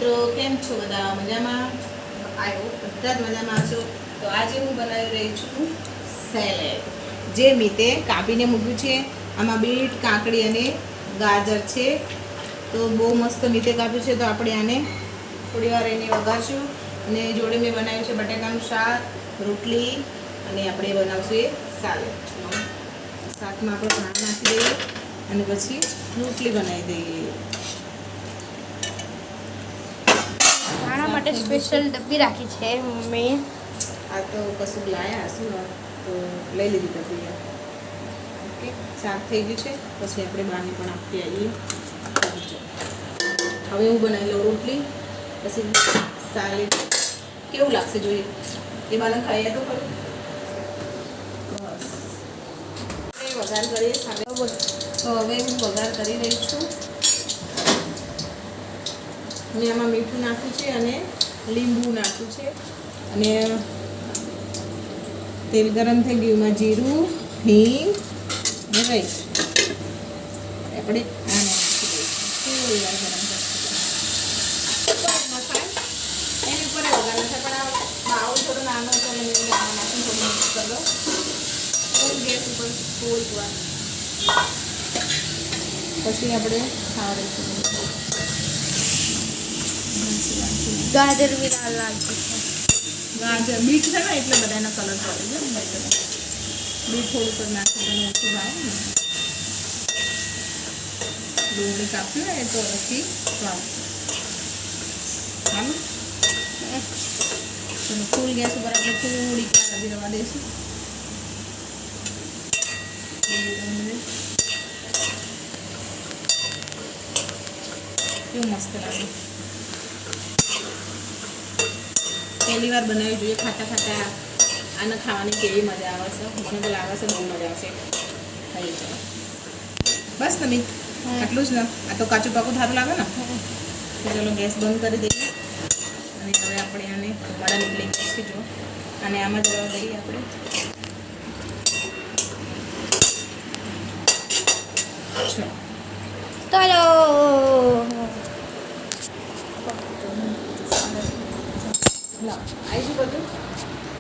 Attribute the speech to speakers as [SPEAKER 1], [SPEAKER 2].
[SPEAKER 1] મિત્રો કેમ છો બધા મજામાં? આવ્યો બધા જ મજામાં છો. તો આજે હું બનાવી રહી છું સેલેડ, જે મીતે કાપીને મૂક્યું છે. આમાં બીટ, કાકડી અને ગાજર છે. તો બહુ મસ્ત મીતે કાપ્યું છે. તો આપણે આને થોડી વાર એને વઘારશું અને જોડે મેં બનાવ્યું છે બટાકાનું શાક, રોટલી અને આપણે બનાવશું એ સાલેડ. શાકમાં આપણે ધાણા નાખી દઈએ અને પછી રોટલી બનાવી દઈએ.
[SPEAKER 2] ધાણા માટે સ્પેશિયલ ડબ્બી રાખી છે મમ્મી.
[SPEAKER 1] આ તો કશું લાયા હશું ને તો લઈ લીધી ડબ્બી. ઓકે, શાક થઈ ગયું છે. પછી આપણે બહારને પણ આપી આવીએ. હવે હું બનાવી લઉં રોટલી, પછી સાલેડ કેવું લાગશે જોઈએ. એ બાને ખાઈએ તો ખરું. બસ વઘાર કરીએ સાલેડ. તો હવે હું વઘાર કરી રહી છું. મેં આમાં મીઠું નાખ્યું છે અને લીંબુ નાખ્યું છે અને તેલ ગરમ થઈ ગયું. એમાં જીરું, હિંગ અને રાઈ આપણે આને નાખી દઈશું. થોડી વાર ગરમ કરશું. એની ઉપર વઘાર નથી પણ આ બાઉલ થોડો નાનો હતો અને મેં આમાં નાખીને થોડું મિક્સ કરી દો. ગેસ ઉપર થોડીક વાર પછી આપણે ખાવા રહીશું.
[SPEAKER 2] ગાજર બી લાલ લાલ છે.
[SPEAKER 1] ગાજર બીટ છે ને એટલે બધાનો કલર પડે છે. બીટ થોડુંક જ નાખી તો ઓછું ભાવે ને. ડુંગળી કાપ્યું ને તો પછી સ્વાદ ચાલો. ફૂલ ગેસ ઉપર આપણે થોડીક વાર હજી રવા દઈશું. કેવું મસ્ત લાગે. પહેલી વાર બનાવી જોઈએ. ખાતા ખાતા આને ખાવાની કેવી મજા આવે છે. મને તો લાગે છે બહુ મજા આવશે. થઈ જાય બસ. તમે આટલું જ ને. આ તો કાચું પાકું સારું લાગે ને. તો ચલો ગેસ બંધ કરી દઈએ અને હવે આપણે આને મારા નીકળી ગેસ જો અને આમાં જવા દઈએ આપણે.
[SPEAKER 2] ચલો
[SPEAKER 1] આવી ગયું બધું.